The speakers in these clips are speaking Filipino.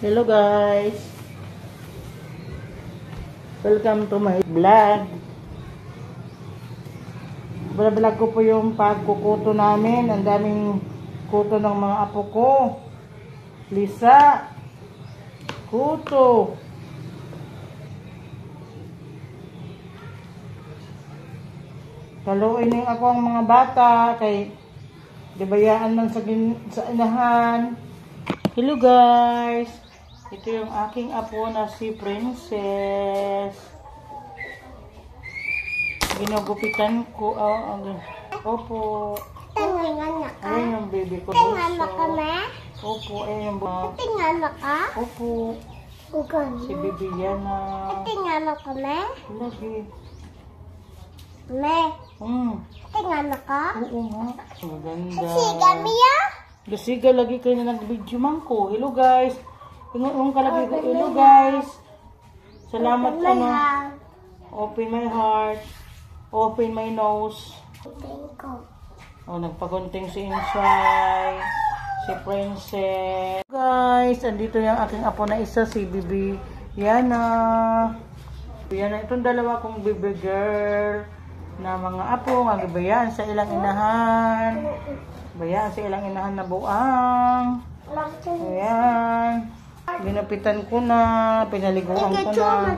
Hello guys, welcome to my vlog. Vlog ko po yung pagkukuto namin. Ang daming kuto ng mga apo ko. Lisa, kuto. Kaluin ako ang mga bata kay dibayaan man sa inahan. Hello guys, ito yung aking apo na si Princess. Ginugupitan ko. Opo. Ayan yung baby ko. Tingnan mo kami? Opo, ayan yung Tingnan mo ka? Opo. Si baby Yana. Tingnan mo kami? Lagi. Me. Tingnan mo ka? Oo nga. Maganda. Siga Mia? Gasiga lagi kayo na nag-video man ko. Hello guys. Tingnan ka lagi ko. Hello guys. Salamat ka na. Open my heart. Open my nose. Oh, nagpagunting si Insay. Si Princess. Guys, andito yung aking apo na isa, si Bibi Yana. Yana, itong dalawa kong baby girl na mga apo, magibayaan sa ilang inahan. Bayaan sa ilang inahan na buang. Ayan. Ginapitan ko na, pinaliguan ko na.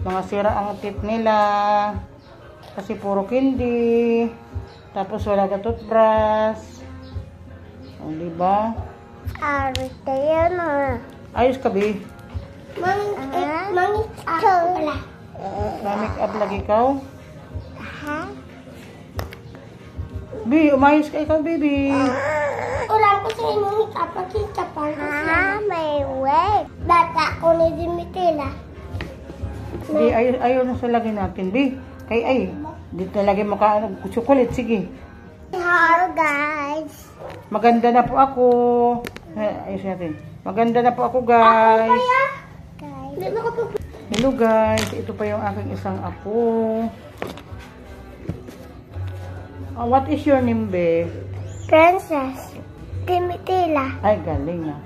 Mga sira ang tip nila. Kasi puro candy. Tapos wala ka toothbrush. O, diba? Ayos ka, Bi. Make up lagi ikaw. Bi, umayos ka ikaw, baby. Ulang ko sa inyo make up. Makita pa. May way. Bata ko ni Dimitila. Bi, ayaw na sa lagi natin, Bi. Ay, dito na lagi maka chocolate, sige. Hello guys. Maganda na po ako. Ayos natin. Maganda na po ako, guys. Hello guys, ito pa yung aking isang apo. What is your name, Be? Princess Dimitila. Ay, galing na.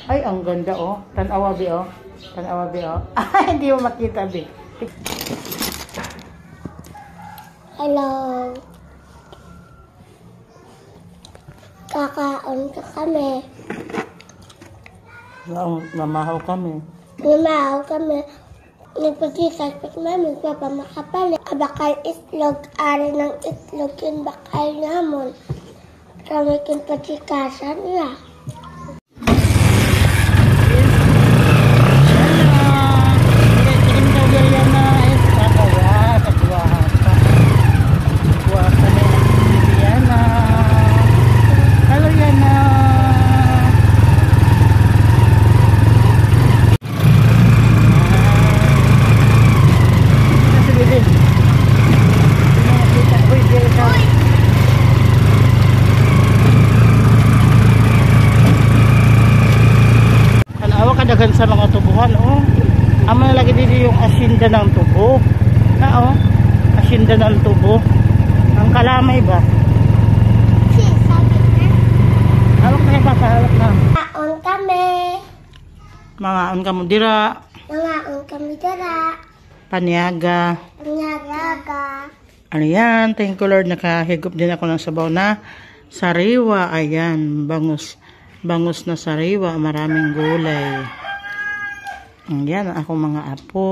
Ay, ang ganda, oh. Tanawa, Be, oh. Tanawa, Be, oh. Ay, hindi mo makita, Be. Hello. Kakaon ka kami. Mamahaw kami. Lumaw kami. Nagpagkisas pa namin magpapamakapali. Bakal itlog. Ari ng itlog yung bakal namon. Kami kong pagkikasan niya. Kadagan sa mga tubuhan, oh. Ang malaki dito yung asinda ng tubo. Oh. Asinda ng tubo. Ang kalamay ba? Hawak na ba? Hawak na. Maon kami. Mangaon ka mo dira. Mangaon kami dira. Paniaga. Paniaga. Ano yan? Thank you Lord. Nakahigop din ako ng sabaw na sariwa. Ayan. Bangus na sariwa, maraming gulay. Yan ang akong mga apo.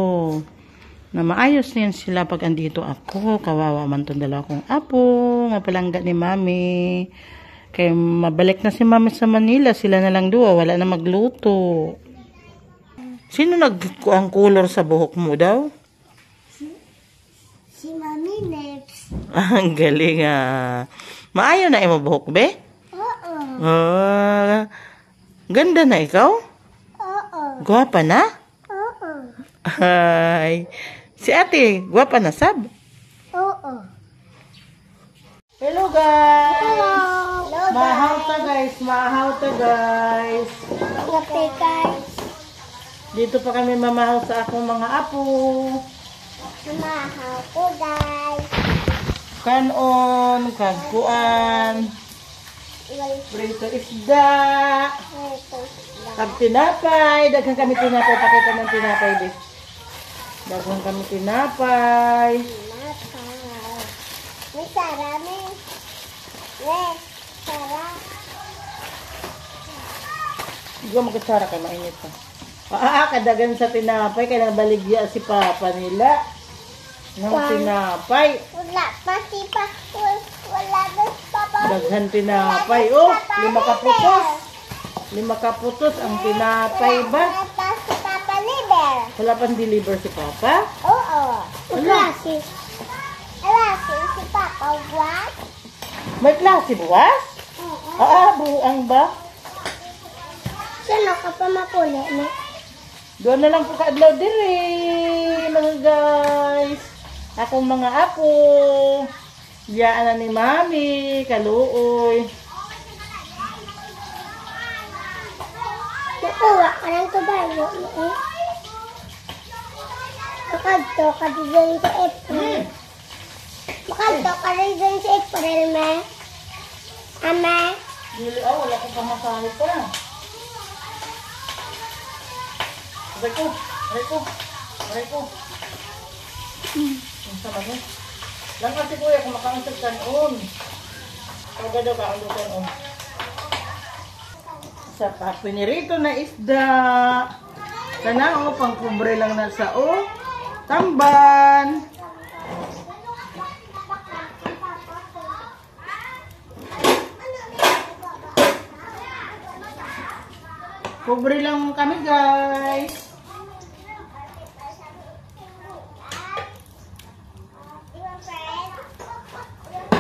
Na maayos din sila pag andito ako. Kawawa man itong dalawa kong apo. Mapalangga ni Mami. Kaya mabalik na si Mami sa Manila. Sila na lang dua. Wala na magluto. Sino nagkuang color sa buhok mo daw? Si Mami Neps. Ang galing Maayo na mo buhok, be? Ganda na ikaw? Oo. Gwapa na? Oo. Ay. Si ate, gwapa na sab? Oo. Hello guys! Hello. Mahaw ta guys, mahaw ta guys. Okay guys. Dito pa kami mamahaw sa akong mga apo. Mahaw ko guys. Kanon, kagkuan. Prito isda. Ito. Kag tinapay. Daghan kami tinapay. Pakita ng tinapay, be. Daghan kami tinapay. May Sara, may. Sara. Hindi ko magkasara kay mainit pa. Kadagan sa tinapay. Kailangan baligya si papa nila. Ng tinapay. Wala pa si Papa. Wala na si Papa. Daghan tinapay. Oh, 5 kaputos. 5 kaputos ang tinapay ba? Wala si Papa Liber. Wala pang deliver si papa? Oo. Wala si Papa. What? May klase buwas? Buang ba? Sino ka pa makuli mo? Doon na lang po kaadlaw diri, mga guys. Akong mga apo. Diyaan na ni Mami, kaluoy. Nakuha ka ng tubayo mo eh. Makadto ka din sa April. Makadto ka din sa April, me. Ame. Dili, wala kong pamasahe pa. Aray ko. Ang sama mo. Lang kasi kuya, kung makakansag kanon. Pagka daw kakandutan sa papinirito na isda. Sana pang kubre lang na sa tamban. Kubre lang kami, guys.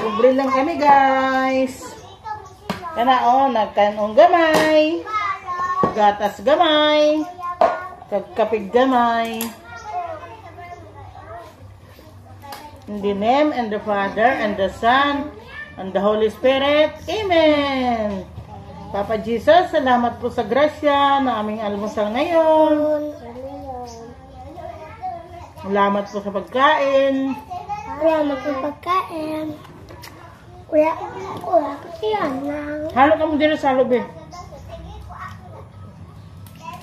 Kubre lang kami, guys. Kana nagkanong gamay. Gatas gamay. Kagkapig gamay. In the name and the Father and the Son and the Holy Spirit. Amen. Papa Jesus, salamat po sa grasya na aming almusal ngayon. Salamat po sa pagkain. Salamat sa pagkain. Kuya, kasi yan lang. Halo ka mo din sa loob eh.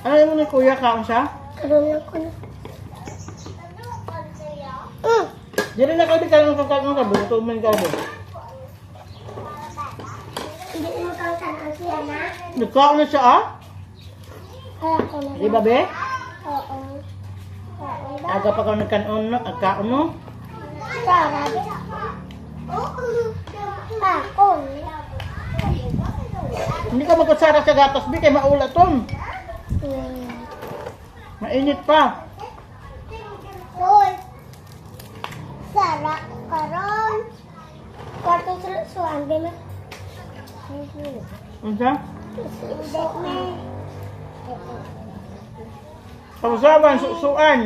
Ano mo ni kuya kaon siya? Karoon lang ko na. Dili na kayo di kayo ng kakakong ka. Buto mo yung kayo. Hindi mo kang kanan siya na? Nagkaon na siya Kaya ko na. Di ba be? Oo. Aga pa kayo nagkaon no? Sarap. Ako. Hindi ka magkasara sa gatas be kay maula ton. Mainit pa. Hoy. Sarap karon. Kwarto suan din na. Ano siya? Hindi. Sausawan, suan.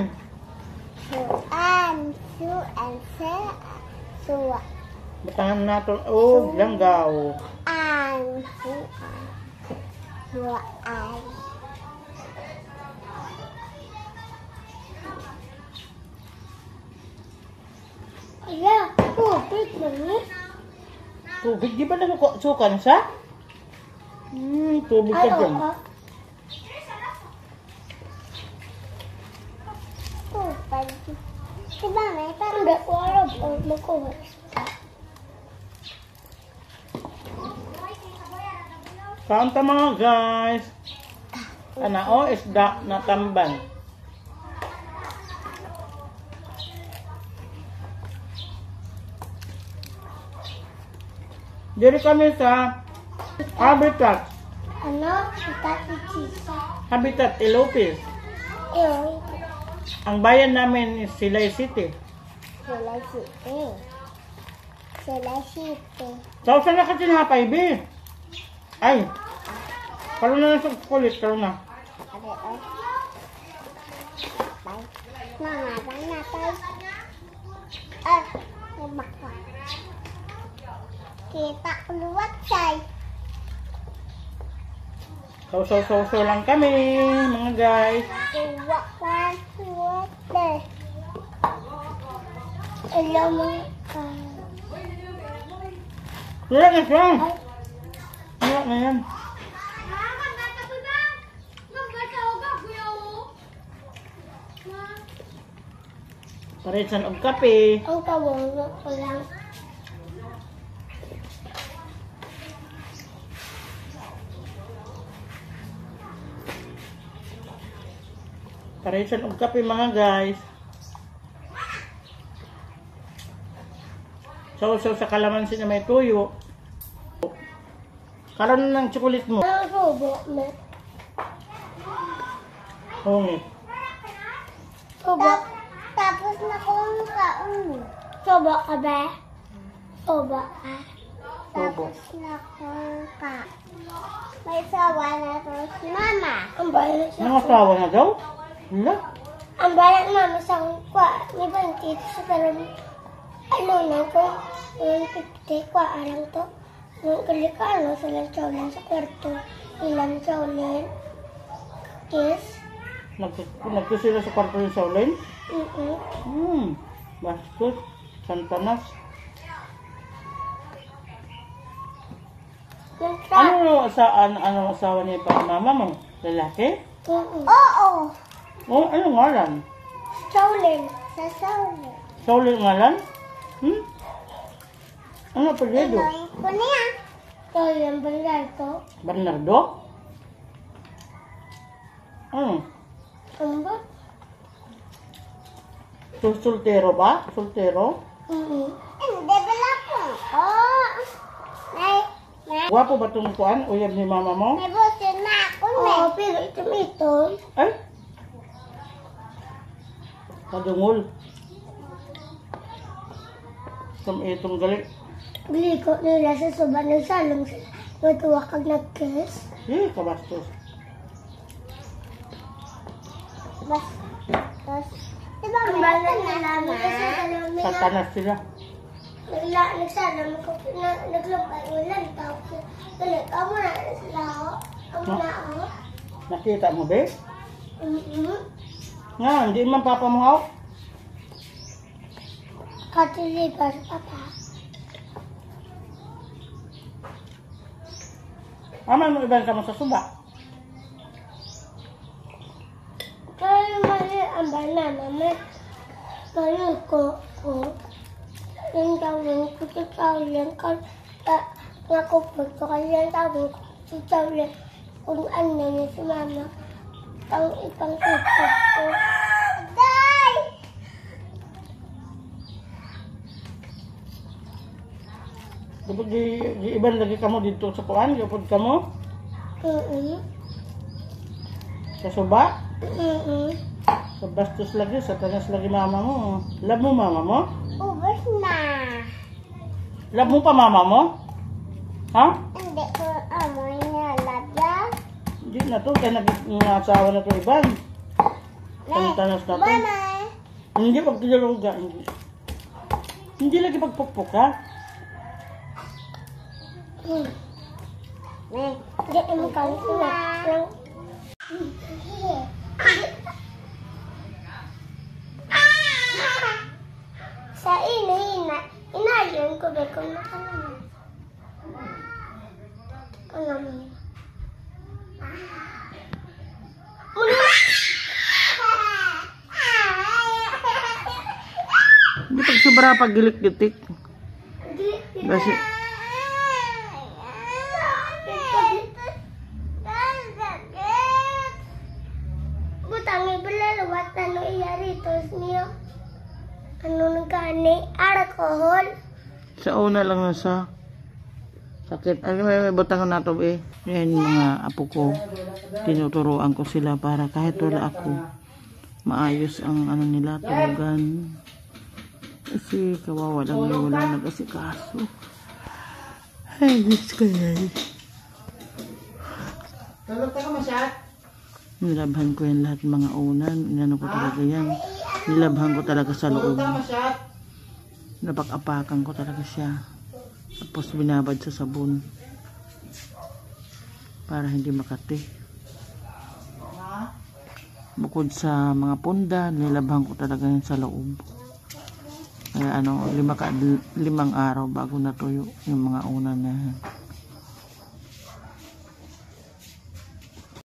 Suwa. Batangan natin. Langgaw. Suwaan. Ala, tubig mami. Tubig, di ba nasukan siya? Tubig ka dyan. Tubig. Diba may parang hindi ko alam o makuha. Kaunta mga guys. Ano isda na tamban. Diri kami sa Habitat. Ano? Itati chisa. Habitat Ilocos. Ewan. Ang bayan namin is Silay City. Sila site. Sausan na kasi napay, be. Ay. Karoon na lang sa kulit. Karoon na. Mga banatay. Baka. Kita keluar say. Sausaw lang kami, mga guys. Keluar deh. Alam mo. Wala na siya. Mamaya na yan. Paresan og kape. Ang kawala ko lang. Paresan og kape mga guys. Sausaw sa kalamansi na may tuyo. Karon ng chocolate mo. Ang subo, me. Hungit. Subo. Tapos na kung kaon. Subo ka ba? Subo ka. Subo. Tapos na kung ka. May sawa na to si mama. Ang bayan siya. Nangasawa na daw? Wala. Ang bayan mama sa kwa. May bantit sa karoon. Ano na ko? Yung pipite kwa arang to. Nung kalikano sila chowlan sa kwarto. Ilang chowlan. Kiss. Nagkusila sa kwarto yung Shaolin? Bastos. Santanas. Ano asawa niya pa mama mo? Lalaki? Oo. Oh, ano ngalan? Chowlan. Sa Chowlan. Shaolin ngalan? Ano apelyido? Kunya. Chowlan Bernardo. Bernardo? Ano? Ano ba? Soltero ba? Soltero? Hindi pala po. Oh. May Gwapo ba itong kuan? Uyab ni mama mo? busin na ako. Oo, pero ito. Ay? Kadungol. Itong galit. Liko nila sa suba ng salong sila. Matuwa kag nag-kiss. Kabastos. Tapos, diba may namin kasi namin na Satanas sila. nagsalam ko naglubay ulan tapos balik ako na sila ako na ako. Nakita mo ba? Nga, hindi man papa mo ako. Katilibar papa. Ama mo iban ka mo sa suba. Kaya mali ang banana may mali ko yung tawag ko sa tawag ka nakupag ko kaya yung tawag ko sa tawag kung ano niya si mama ang ipang kupag ko. Day! Dapat di iban lagi ka mo dito sa kuan, kapag ka mo sa suba. Sa bastos lagi, satanas lagi mama mo. Love mo mama mo? Ubus na. Love mo pa mama mo? Ha? Hindi ko amoy na labya. Hindi na to, kaya nag-asawa na to iban. Santanas na to. Mama. Hindi pagkilaruga, hindi. Hindi lagi pagpukpuk ha? Hindi mo kang sinap. Sa inayon ko ba kung nakalaman? Ano mo? Hindi pag sobra pag gilik-gitik. Kasi Butang ibalawat ano iyaritos niyo. Ano nagkani? Alcohol? sa una lang na sa sakit. Ay, may butangan na to eh. Yan mga apo ko. Tinuturoan ko sila para kahit wala ako, maayos ang ano nila, tulugan. Kasi kawawa lang na wala nag-asikaso. Ay, Diyos ko yan. Tulog ka ka masyad? Nilabhan ko yan lahat mga unan. Inano ko talaga yan. Nilabhan ko talaga sa loob. Tulog ka masyad? Napak-apakan ko talaga siya. Tapos binabad sa sabon. Para hindi makati. Bukod sa mga punda, nilabhan ko talaga yan sa loob. Kaya ano, 5 araw bago natuyo yung mga unan na yan.